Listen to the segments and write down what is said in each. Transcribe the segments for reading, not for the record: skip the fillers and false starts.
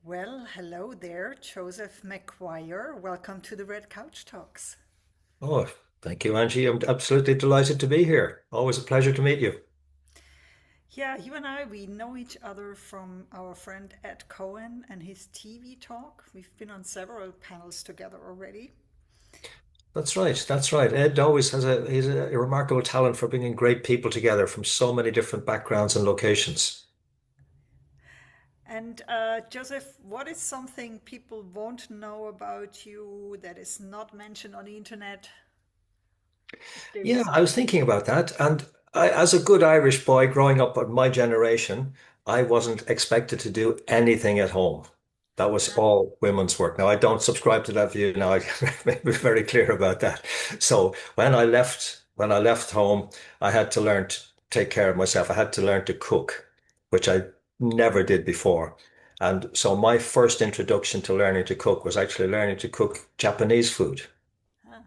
Well, hello there, Joseph McGuire. Welcome to the Red Couch Talks. Oh, thank you, Angie. I'm absolutely delighted to be here. Always a pleasure to meet you. Yeah, you and I, we know each other from our friend Ed Cohen and his TV talk. We've been on several panels together already. That's right. That's right. Ed always has a remarkable talent for bringing great people together from so many different backgrounds and locations. And Joseph, what is something people won't know about you that is not mentioned on the internet? There Yeah, is I was something. thinking about that. And as a good Irish boy growing up in my generation, I wasn't expected to do anything at home. That was all women's work. Now, I don't subscribe to that view now. I may be very clear about that. So when I left home, I had to learn to take care of myself. I had to learn to cook, which I never did before. And so my first introduction to learning to cook was actually learning to cook Japanese food, Ah,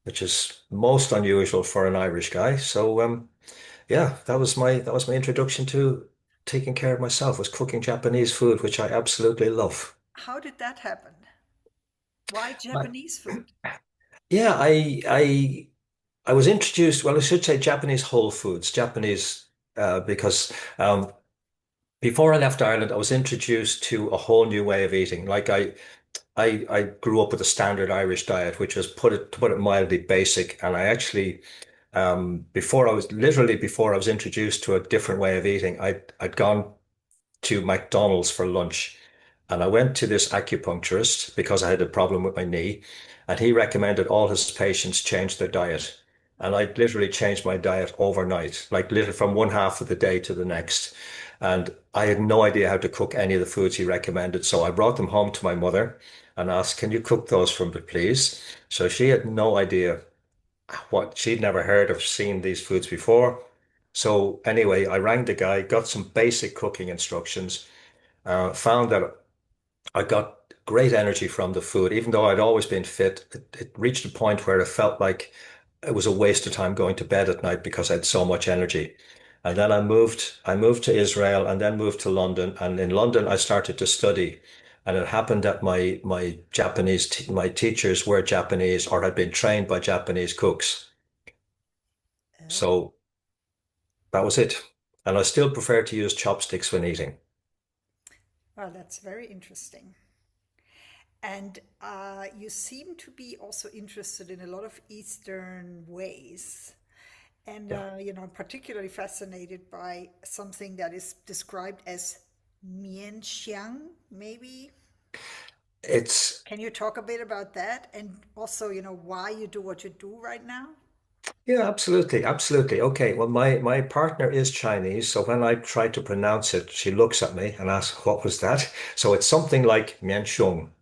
which is most unusual for an Irish guy. So yeah, that was my introduction to taking care of myself, was cooking Japanese food, which I absolutely love. how did that happen? Why Right. Japanese food? Yeah, I was introduced, well, I should say Japanese whole foods, Japanese because before I left Ireland, I was introduced to a whole new way of eating. I grew up with a standard Irish diet, which was to put it mildly basic, and I actually before I was introduced to a different way of eating, I'd gone to McDonald's for lunch. And I went to this acupuncturist because I had a problem with my knee, and he recommended all his patients change their diet. And I literally changed my diet overnight, like literally from one half of the day to the next. And I had no idea how to cook any of the foods he recommended. So I brought them home to my mother and asked, "Can you cook those for me, please?" So she had no idea what she'd never heard of seen these foods before. So anyway, I rang the guy, got some basic cooking instructions, found that I got great energy from the food. Even though I'd always been fit, it reached a point where it felt like it was a waste of time going to bed at night because I had so much energy. And then I moved to Israel and then moved to London. And in London, I started to study. And it happened that my teachers were Japanese or had been trained by Japanese cooks. Oh, So that was it. And I still prefer to use chopsticks when eating. well, that's very interesting. And you seem to be also interested in a lot of Eastern ways. And, Yeah. I'm particularly fascinated by something that is described as Mien Shiang, maybe. It's Can you talk a bit about that? And also, why you do what you do right now? Yeah, absolutely, absolutely. Okay, well, my partner is Chinese, so when I try to pronounce it, she looks at me and asks, "What was that?" So it's something like Mien Shiang,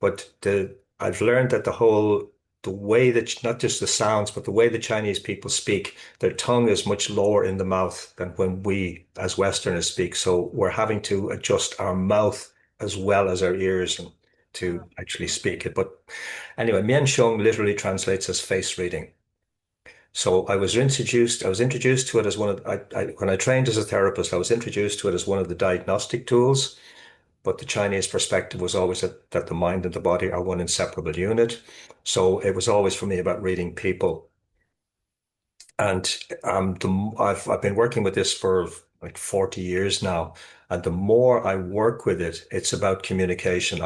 but the I've learned that the way that not just the sounds, but the way the Chinese people speak, their tongue is much lower in the mouth than when we as Westerners speak. So we're having to adjust our mouth as well as our ears and to actually speak it. But anyway, Mien Shiang literally translates as face reading. So I was introduced to it as when I trained as a therapist, I was introduced to it as one of the diagnostic tools, but the Chinese perspective was always that the mind and the body are one inseparable unit. So it was always for me about reading people. And I've been working with this for like 40 years now. And the more I work with it, it's about communication.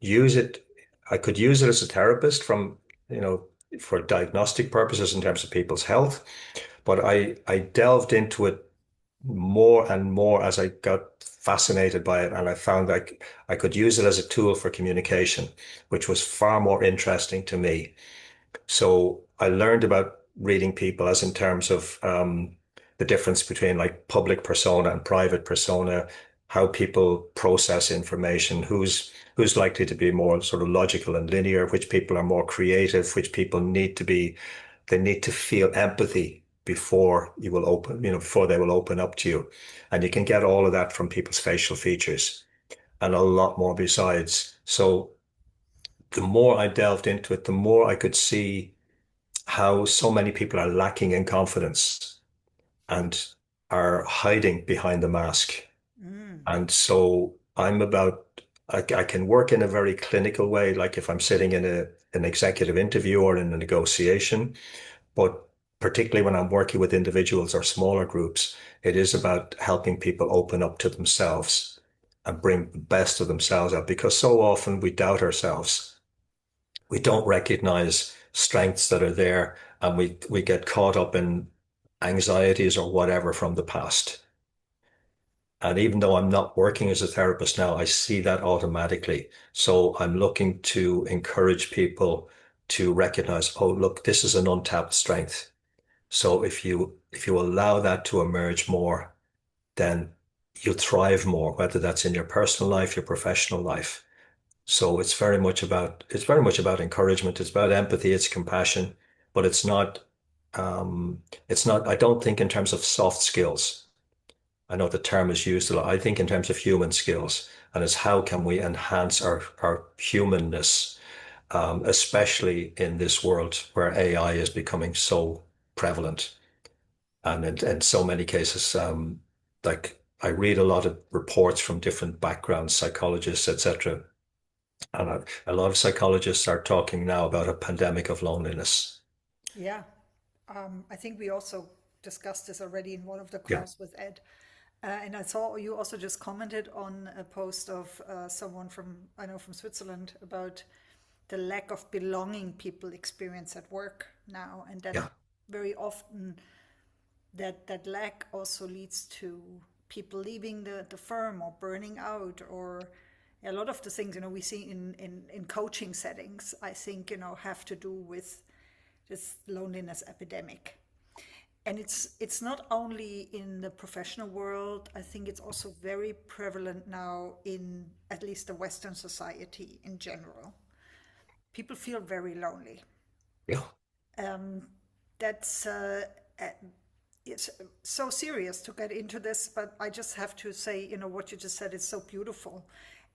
Use it, I could use it as a therapist you know, for diagnostic purposes in terms of people's health. But I delved into it more and more as I got fascinated by it, and I found like I could use it as a tool for communication, which was far more interesting to me. So I learned about reading people as in terms of the difference between like public persona and private persona, how people process information, who's likely to be more sort of logical and linear, which people are more creative, which people they need to feel empathy before they will open up to you. And you can get all of that from people's facial features and a lot more besides. So the more I delved into it, the more I could see how so many people are lacking in confidence and are hiding behind the mask. Mm. And so I'm about, I can work in a very clinical way, like if I'm sitting in an executive interview or in a negotiation, but particularly when I'm working with individuals or smaller groups, it is about helping people open up to themselves and bring the best of themselves out because so often we doubt ourselves. We don't recognize strengths that are there and we get caught up in anxieties or whatever from the past. And even though I'm not working as a therapist now, I see that automatically. So I'm looking to encourage people to recognize, oh, look, this is an untapped strength. So if you allow that to emerge more, then you thrive more, whether that's in your personal life, your professional life. So it's very much about encouragement. It's about empathy. It's compassion, but it's not. I don't think in terms of soft skills. I know the term is used a lot. I think in terms of human skills, and it's how can we enhance our humanness, especially in this world where AI is becoming so prevalent, and in so many cases, like I read a lot of reports from different backgrounds, psychologists, etc. And a lot of psychologists are talking now about a pandemic of loneliness. Yeah. I think we also discussed this already in one of the Yeah, calls with Ed. And I saw you also just commented on a post of someone from, I know, from Switzerland about the lack of belonging people experience at work now. And that yeah, very often that lack also leads to people leaving the firm or burning out or a lot of the things, we see in coaching settings, I think, have to do with this loneliness epidemic. And it's not only in the professional world. I think it's also very prevalent now in at least the Western society in general. People feel very lonely. yeah. Um, that's uh, it's so serious to get into this, but I just have to say, what you just said is so beautiful.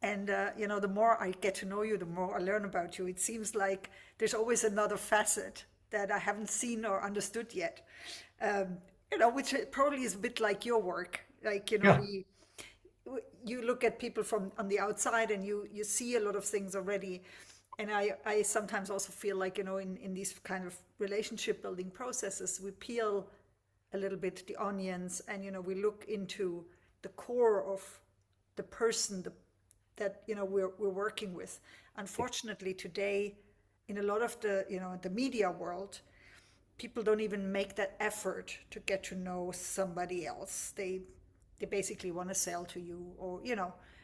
And, the more I get to know you, the more I learn about you. It seems like there's always another facet that I haven't seen or understood yet, um, which probably is a bit like your work. Like, Yeah. you look at people from on the outside and you see a lot of things already. And I sometimes also feel like, in these kind of relationship building processes, we peel a little bit the onions and, we look into the core of the person that, we're working with. Unfortunately, today, in a lot of the media world, people don't even make that effort to get to know somebody else. They basically want to sell to you, or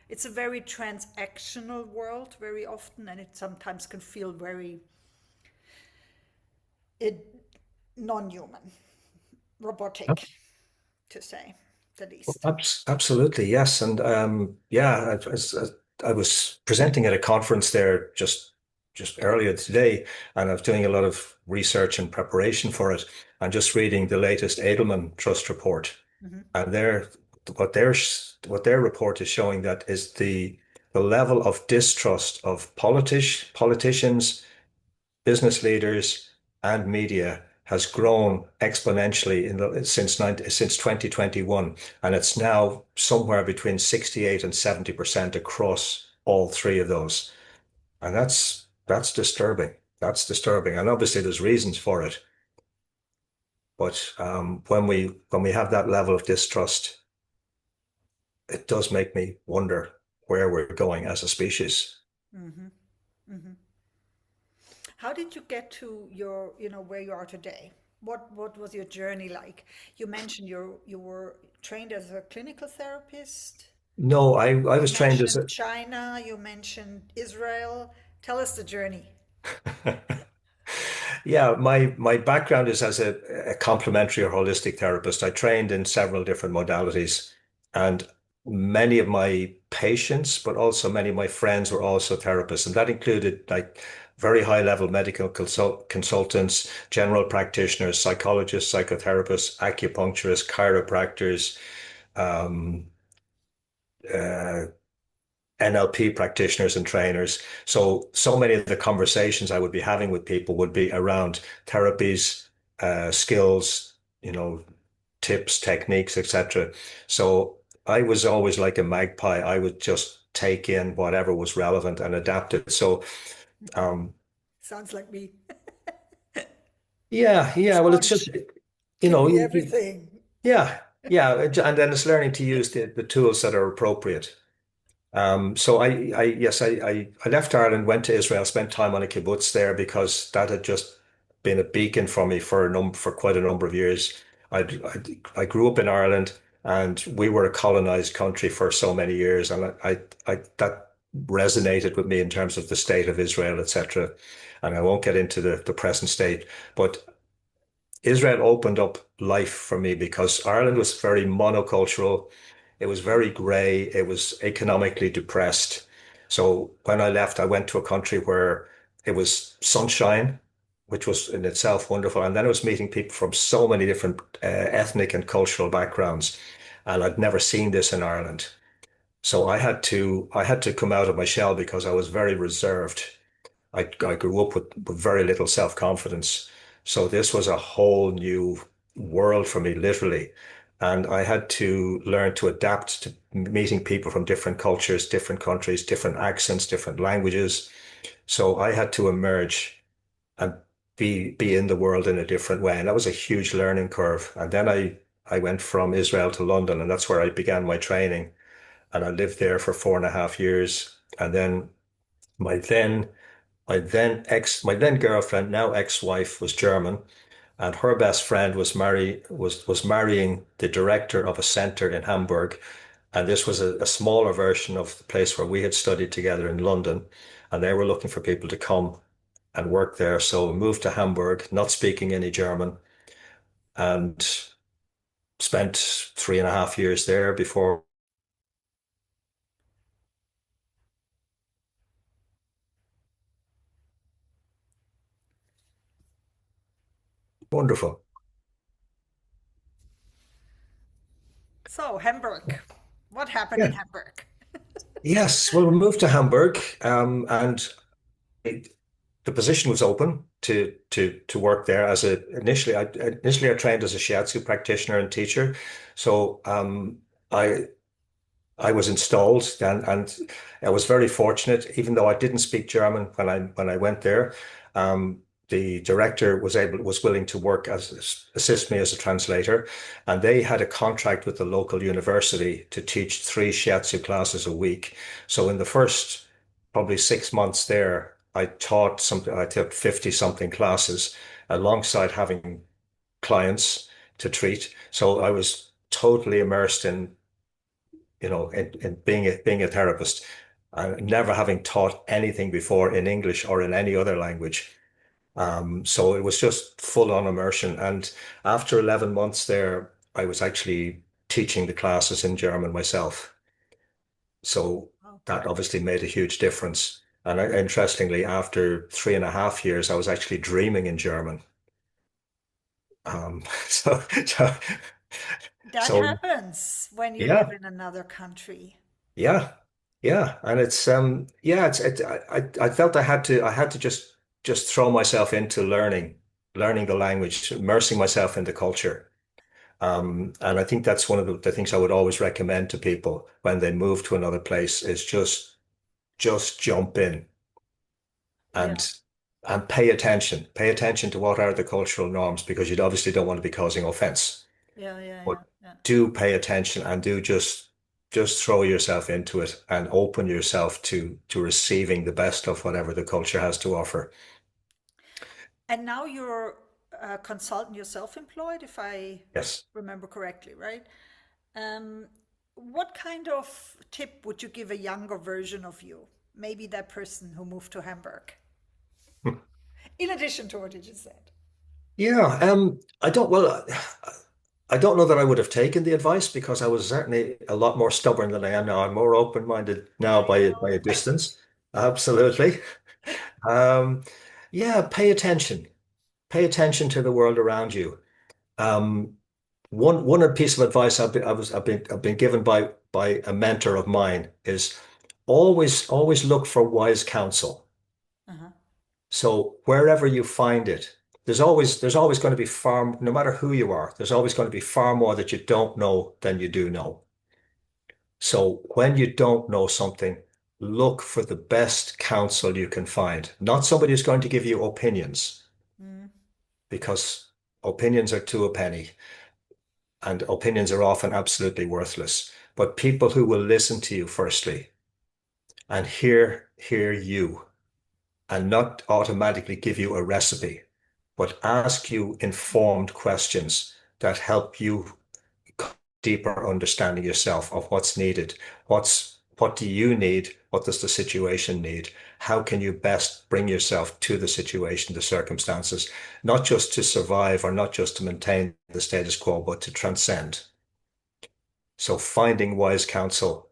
it's a very transactional world very often, and it sometimes can feel very it, non-human, robotic, to say the least. Absolutely, yes. And yeah, I was presenting at a conference there just earlier today, and I was doing a lot of research and preparation for it, and just reading the latest Edelman Trust report. Hmm. And what their report is showing that is the level of distrust of politicians, business leaders, and media has grown exponentially since 2021, and it's now somewhere between 68 and 70% across all three of those. And that's disturbing. That's disturbing. And obviously there's reasons for it. But when we have that level of distrust, it does make me wonder where we're going as a species. Hmm. Hmm. How did you get to your, where you are today? What was your journey like? You mentioned you were trained as a clinical therapist. No, I You was trained as mentioned a China, you mentioned Israel. Tell us the journey. Yeah, my background is as a complementary or holistic therapist. I trained in several different modalities, and many of my patients, but also many of my friends were also therapists, and that included like very high level medical consultants, general practitioners, psychologists, psychotherapists, acupuncturists, chiropractors, um, uh, NLP practitioners and trainers. So many of the conversations I would be having with people would be around therapies, skills, tips, techniques, etc. So I was always like a magpie. I would just take in whatever was relevant and adapt it. So, um, Sounds like me. yeah, yeah. Well, it's just, Sponge. you Give know, me everything. yeah, yeah. And then it's learning to use the tools that are appropriate. So I left Ireland, went to Israel, spent time on a kibbutz there because that had just been a beacon for me for quite a number of years. I grew up in Ireland, and we were a colonized country for so many years, and I that resonated with me in terms of the state of Israel, etc. And I won't get into the present state, but Israel opened up life for me because Ireland was very monocultural. It was very grey. It was economically depressed. So when I left, I went to a country where it was sunshine, which was in itself wonderful. And then I was meeting people from so many different ethnic and cultural backgrounds. And I'd never seen this in Ireland. So I had to come out of my shell because I was very reserved. I grew up with very little self-confidence. So this was a whole new world for me, literally. And I had to learn to adapt to meeting people from different cultures, different countries, different accents, different languages. So I had to emerge and be in the world in a different way. And that was a huge learning curve. And then I went from Israel to London, and that's where I began my training. And I lived there for 4.5 years. And then my then my then girlfriend, now ex-wife, was German, and her best friend was marrying the director of a center in Hamburg, and this was a smaller version of the place where we had studied together in London, and they were looking for people to come and work there. So we moved to Hamburg, not speaking any German, and spent 3.5 years there before. Wonderful. So, Hamburg. What happened in Yeah. Hamburg? Yes. Well, we moved to Hamburg, and the position was open to work there as a initially I trained as a shiatsu practitioner and teacher. So I I was installed, and I was very fortunate, even though I didn't speak German when I went there. Um, the director was willing to work as assist me as a translator, and they had a contract with the local university to teach 3 shiatsu classes a week. So in the first probably 6 months there, I taught something. I taught 50 something classes alongside having clients to treat. So I was totally immersed in in being a therapist, never having taught anything before in English or in any other language. So it was just full on immersion. And after 11 months there, I was actually teaching the classes in German myself. So Oh, that obviously made a huge difference. And interestingly, after 3.5 years, I was actually dreaming in German. So, so, that so happens when you live yeah. in another country. Yeah, yeah, and it's yeah, I felt I had to just throw myself into learning the language, immersing myself in the culture. And I think that's one of the things I would always recommend to people when they move to another place is just jump in Yeah, and pay attention to what are the cultural norms because you obviously don't want to be causing offense. yeah, yeah, But yeah, yeah. do pay attention and do just throw yourself into it and open yourself to receiving the best of whatever the culture has to offer. And now you're a consultant, you're self-employed, if I Yes. remember correctly, right? Um, what kind of tip would you give a younger version of you? Maybe that person who moved to Hamburg, in addition to what you just said. Yeah, I don't know that I would have taken the advice because I was certainly a lot more stubborn than I am now. I'm more open-minded now I by a know. distance. Absolutely. Um, yeah, pay attention. Pay attention to the world around you. Um, one piece of advice I've been given by a mentor of mine is always look for wise counsel. Uh-huh. So wherever you find it, there's always going to be far, no matter who you are, there's always going to be far more that you don't know than you do know. So when you don't know something, look for the best counsel you can find. Not somebody who's going to give you opinions, Mm. because opinions are two a penny, and opinions are often absolutely worthless. But people who will listen to you firstly and hear you and not automatically give you a recipe, but ask you informed questions that help you deeper understanding yourself of what's needed. What do you need? What does the situation need? How can you best bring yourself to the situation, the circumstances, not just to survive or not just to maintain the status quo, but to transcend. So finding wise counsel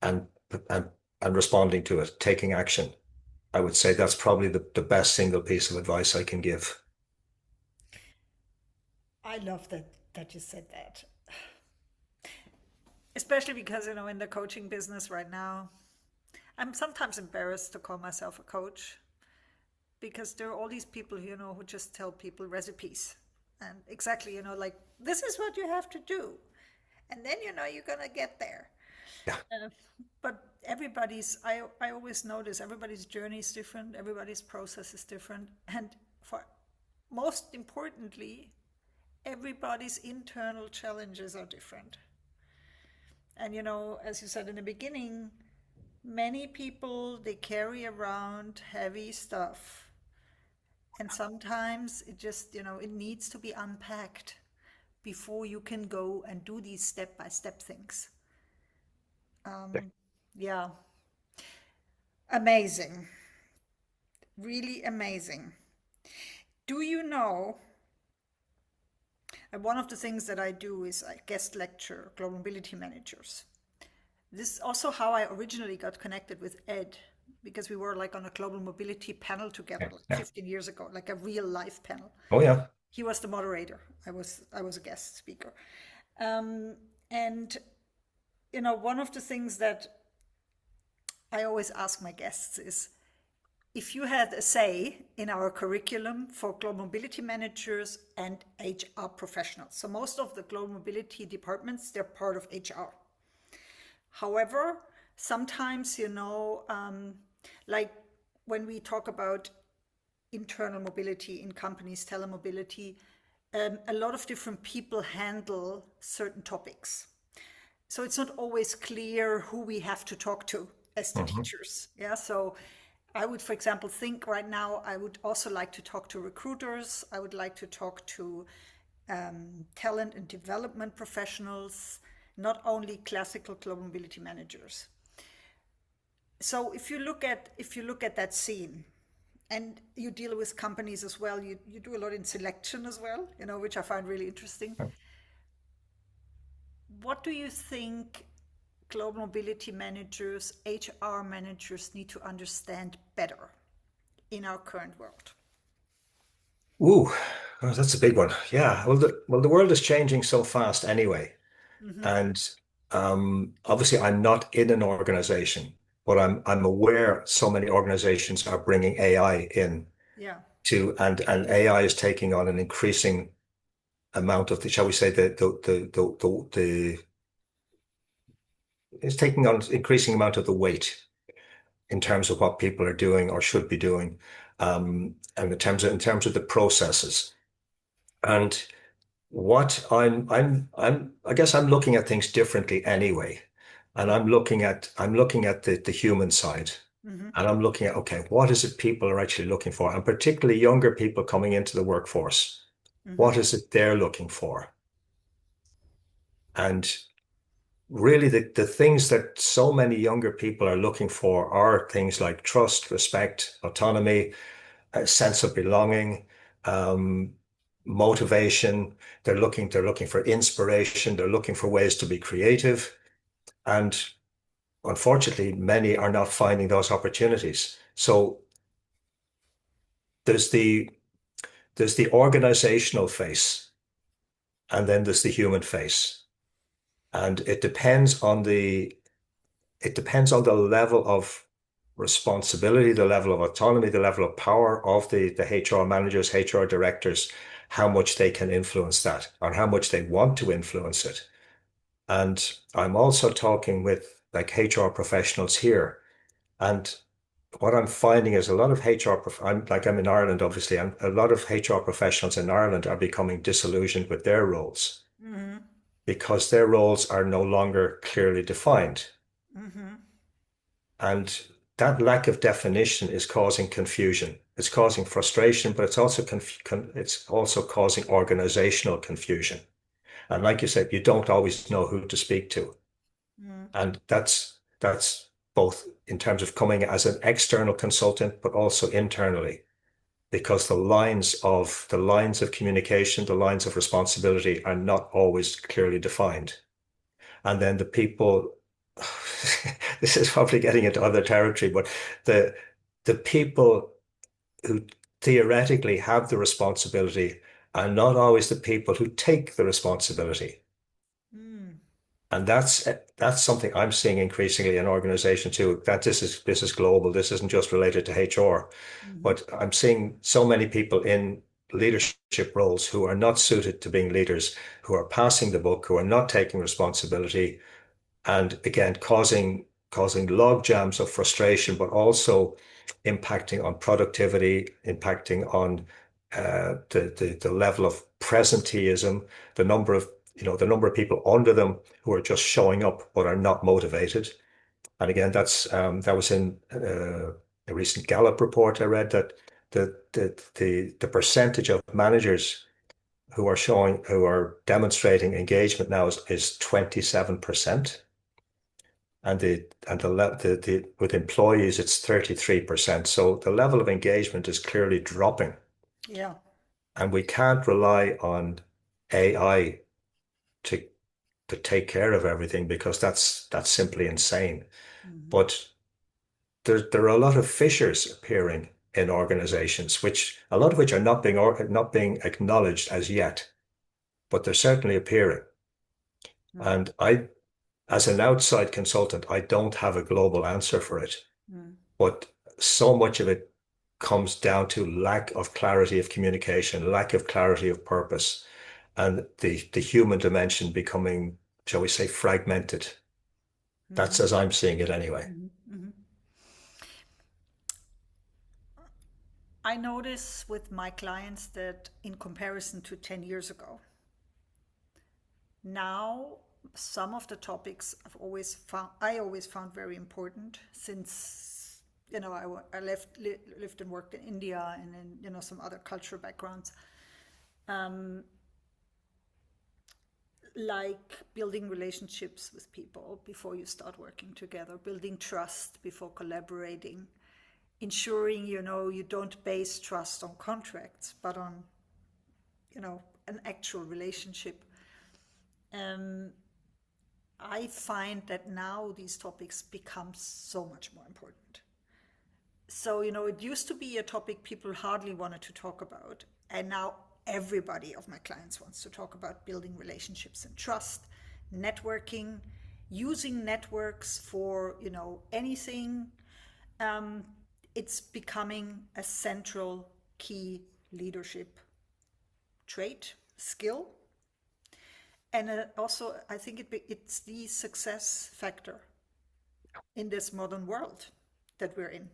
and and and responding to it, taking action. I would say that's probably the best single piece of advice I can give. I love that you said that. Especially because, in the coaching business right now, I'm sometimes embarrassed to call myself a coach because there are all these people, who just tell people recipes. And exactly, like, this is what you have to do. And then, you're going to get there. Yeah. Uh, but I always notice everybody's journey is different, everybody's process is different. And for most importantly, everybody's internal challenges are different. And, as you said in the beginning, many people, they carry around heavy stuff. And sometimes it just, it needs to be unpacked before you can go and do these step by step things. Yeah, amazing. Really amazing. Do you know? And one of the things that I do is I guest lecture global mobility managers. This is also how I originally got connected with Ed, because we were like on a global mobility panel together Yeah. like Yeah. 15 years ago, like a real life panel. Oh yeah. He was the moderator. I was a guest speaker. Um, and one of the things that I always ask my guests is, if you had a say in our curriculum for global mobility managers and HR professionals. So most of the global mobility departments, they're part of HR. However, sometimes, like when we talk about internal mobility in companies, telemobility, a lot of different people handle certain topics. So it's not always clear who we have to talk to as the Mhm. teachers. Yeah. So I would, for example, think right now I would also like to talk to recruiters. I would like to talk to talent and development professionals, not only classical global mobility managers. So if you look at that scene, and you deal with companies as well, you do a lot in selection as well, which I find really interesting. What do you think global mobility managers, HR managers need to understand better in our current world? Ooh, oh, that's a big one. Yeah. Well, the world is changing so fast anyway. Hmm. And obviously I'm not in an organization, but I'm aware so many organizations are bringing AI in Yeah. to and AI is taking on an increasing amount of the, shall we say, the it's taking on an increasing amount of the weight in terms of what people are doing or should be doing, and in terms of the processes. And what I guess I'm looking at things differently anyway. And I'm looking at the human side. Hmm. And I'm looking at, okay, what is it people are actually looking for? And particularly younger people coming into the workforce. Hmm. What is it they're looking for? And really the things that so many younger people are looking for are things like trust, respect, autonomy, a sense of belonging, um, motivation. They're looking for inspiration. They're looking for ways to be creative. And unfortunately, many are not finding those opportunities. So there's the there's the organizational face, and then there's the human face. And it depends on the level of responsibility, the level of autonomy, the level of power of the HR managers, HR directors, how much they can influence that, or how much they want to influence it. And I'm also talking with like HR professionals here. And what I'm finding is a lot of I'm in Ireland, obviously, and a lot of HR professionals in Ireland are becoming disillusioned with their roles Mm-hmm. because their roles are no longer clearly defined. Mm-hmm. And that lack of definition is causing confusion. It's causing frustration, but it's also causing organizational confusion. And like you said, you don't always know who to speak to. Mm-hmm. And that's both in terms of coming as an external consultant, but also internally, because the lines of communication, the lines of responsibility are not always clearly defined. And then the people, this is probably getting into other territory, but the the people who theoretically have the responsibility are not always the people who take the responsibility. Mm-hmm. And that's something I'm seeing increasingly in organizations too. That this is global. This isn't just related to HR, Mm-hmm. but I'm seeing so many people in leadership roles who are not suited to being leaders, who are passing the buck, who are not taking responsibility, and again causing log jams of frustration, but also impacting on productivity, impacting on the level of presenteeism, the number of the number of people under them who are just showing up but are not motivated. And again, that was in a recent Gallup report I read that the percentage of managers who are demonstrating engagement now is 27%. And with employees, it's 33%. So the level of engagement is clearly dropping. Yeah. And we can't rely on AI to to take care of everything because that's simply insane. Mm-hmm. But there are a lot of fissures appearing in organizations, which a lot of which are not being acknowledged as yet, but they're certainly appearing. And as an outside consultant, I don't have a global answer for it. Mm-hmm. But so much of it comes down to lack of clarity of communication, lack of clarity of purpose, and the human dimension becoming, shall we say, fragmented. That's Mm-hmm. as I'm seeing it anyway. Mm-hmm. I notice with my clients that in comparison to 10 years ago, now some of the topics I always found very important since I lived and worked in India and in some other cultural backgrounds, um, like building relationships with people before you start working together, building trust before collaborating, ensuring you don't base trust on contracts but on an actual relationship. um, I find that now these topics become so much more important. So it used to be a topic people hardly wanted to talk about, and now everybody of my clients wants to talk about building relationships and trust, networking, using networks for anything. um, it's becoming a central key leadership trait, skill. And also, I think it's the success factor in this modern world that we're in,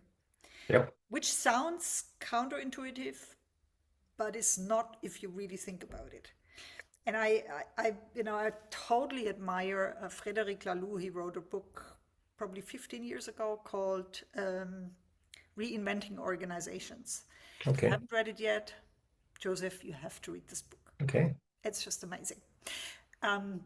Yep. which sounds counterintuitive, but is not if you really think about it. And I totally admire Frederic Laloux. He wrote a book probably 15 years ago called Reinventing Organizations. If you Okay. haven't read it yet, Joseph, you have to read this book. Okay. It's just amazing. Um,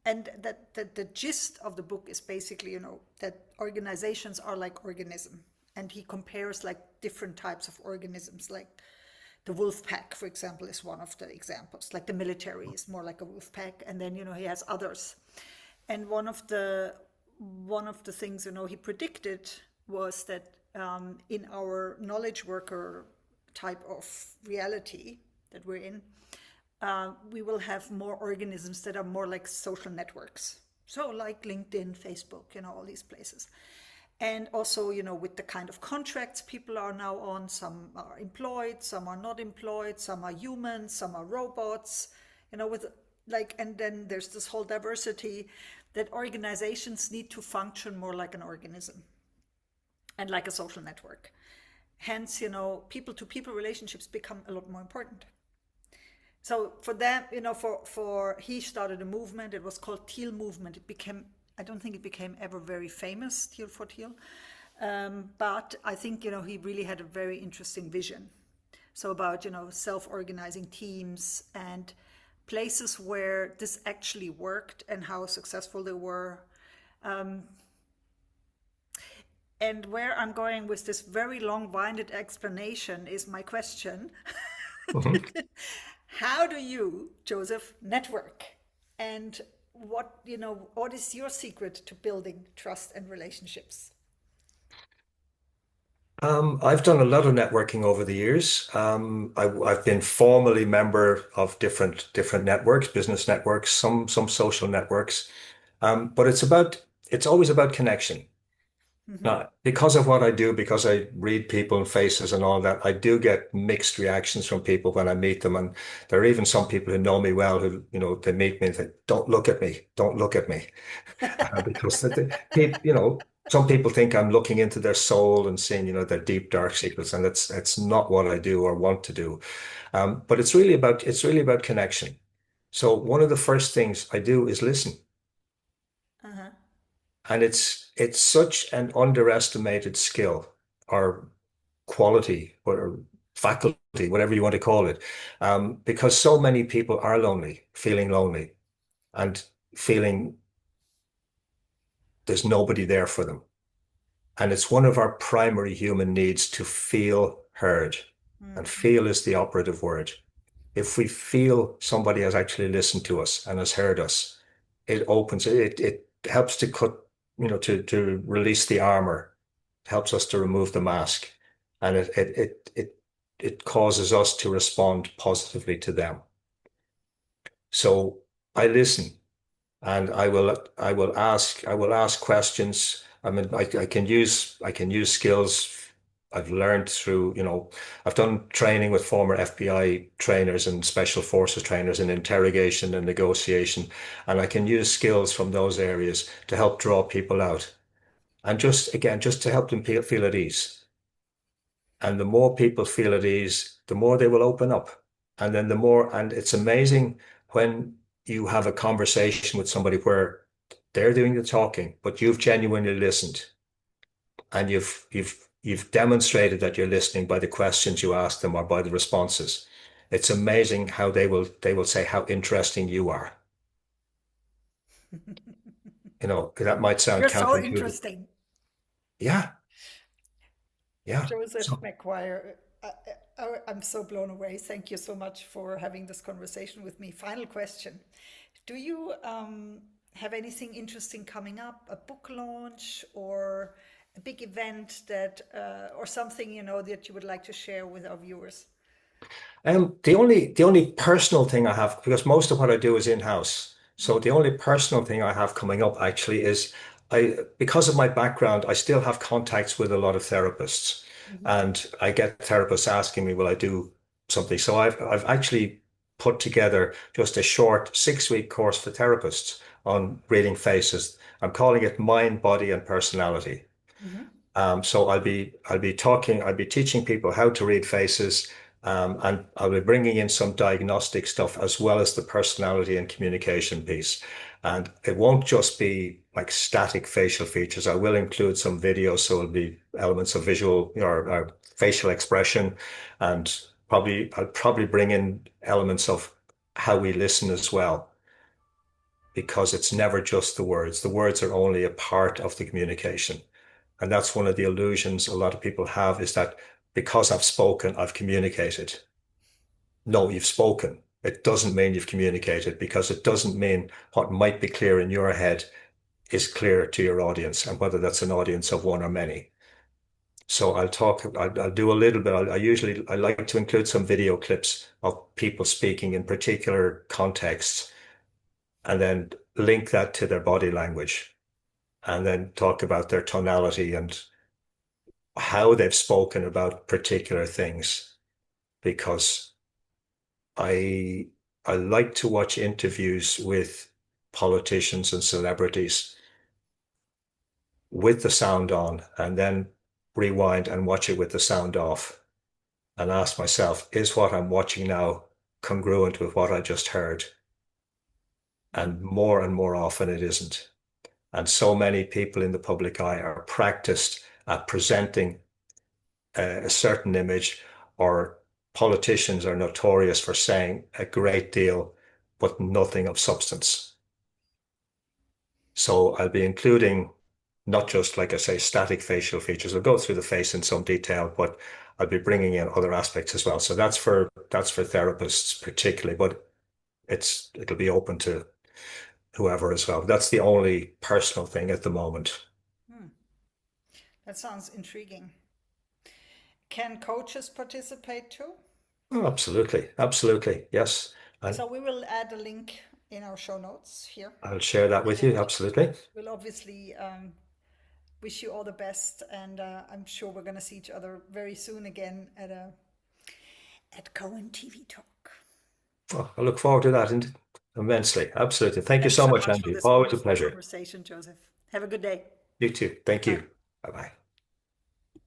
and that the gist of the book is basically, that organizations are like organism, and he compares like different types of organisms, like the wolf pack, for example, is one of the examples. Like the military is more like a wolf pack, and then he has others. And one of the things he predicted was that in our knowledge worker type of reality that we're in, we will have more organisms that are more like social networks. So, like LinkedIn, Facebook, all these places. And also, with the kind of contracts people are now on, some are employed, some are not employed, some are humans, some are robots, with like, and then there's this whole diversity that organizations need to function more like an organism and like a social network. Hence, people to people relationships become a lot more important. So for them, for he started a movement. It was called Teal Movement. It became, I don't think it became ever very famous, Teal for Teal, but I think he really had a very interesting vision. So about self-organizing teams and places where this actually worked and how successful they were. And where I'm going with this very long-winded explanation is my question. Mhm. How do you, Joseph, network? And what is your secret to building trust and relationships? I've done a lot of networking over the years. I've been formally member of different networks, business networks, some social networks. But it's always about connection. Hmm. Now, because of what I do, because I read people and faces and all that, I do get mixed reactions from people when I meet them. And there are even some people who know me well who, they meet me and say, "Don't look at me, don't look at me." Because some people think I'm looking into their soul and seeing, their deep dark secrets, and it's not what I do or want to do. But it's really about connection. So one of the first things I do is listen, Uh-huh. and it's such an underestimated skill or quality or faculty, whatever you want to call it, because so many people are lonely, and feeling there's nobody there for them. And it's one of our primary human needs to feel heard. And Mm-hmm. feel is the operative word. If we feel somebody has actually listened to us and has heard us, it helps to cut, to release the armor. It helps us to remove the mask. And it causes us to respond positively to them. So I listen. And I will ask questions. I mean, I can use skills I've learned through, I've done training with former FBI trainers and special forces trainers in interrogation and negotiation, and I can use skills from those areas to help draw people out, and just to help them feel at ease. And the more people feel at ease, the more they will open up. And then and it's amazing when you have a conversation with somebody where they're doing the talking, but you've genuinely listened and you've demonstrated that you're listening by the questions you ask them or by the responses. It's amazing how they will say how interesting you are. That might sound You're so counterintuitive. interesting, Yeah, yeah. Joseph So McGuire. I'm so blown away. Thank you so much for having this conversation with me. Final question. Do you have anything interesting coming up? A book launch or a big event or something, that you would like to share with our viewers? the only personal thing I have, because most of what I do is in-house. So Mm-hmm. the only personal thing I have coming up actually is because of my background, I still have contacts with a lot of therapists, Mm-hmm. and I get therapists asking me, will I do something? So I've actually put together just a short 6-week course for therapists on reading faces. I'm calling it Mind, Body, and Personality. Mm-hmm. So I'll be teaching people how to read faces, and I'll be bringing in some diagnostic stuff as well as the personality and communication piece. And it won't just be like static facial features. I will include some videos, so it'll be elements of visual or facial expression, and I'll probably bring in elements of how we listen as well, because it's never just the words. The words are only a part of the communication. And that's one of the illusions a lot of people have, is that because I've spoken, I've communicated. No, you've spoken. It doesn't mean you've communicated, because it doesn't mean what might be clear in your head is clear to your audience, and whether that's an audience of one or many. So I'll do a little bit. I like to include some video clips of people speaking in particular contexts, and then link that to their body language, and then talk about their tonality and how they've spoken about particular things, because I I like to watch interviews with politicians and celebrities with the sound on and then rewind and watch it with the sound off and ask myself, is what I'm watching now congruent with what I just heard? And more often it isn't. And so many people in the public eye are practiced at presenting a certain image, or politicians are notorious for saying a great deal, but nothing of substance. So I'll be including not just, like I say, static facial features. I'll go through the face in some detail, but I'll be bringing in other aspects as well. So that's for therapists particularly, but it'll be open to whoever as well. That's the only personal thing at the moment. Hmm. That sounds intriguing. Can coaches participate too? Oh, absolutely, absolutely, yes. And So we will add a link in our show notes here. I'll share that with you. And Absolutely. we'll obviously wish you all the best. And I'm sure we're going to see each other very soon again at Cohen TV Talk. Oh, I look forward to that immensely. Absolutely. Thank you Thanks so so much, much for Andy. this Always a wonderful pleasure. conversation, Joseph. Have a good day. You too. Thank Bye. you. Bye bye.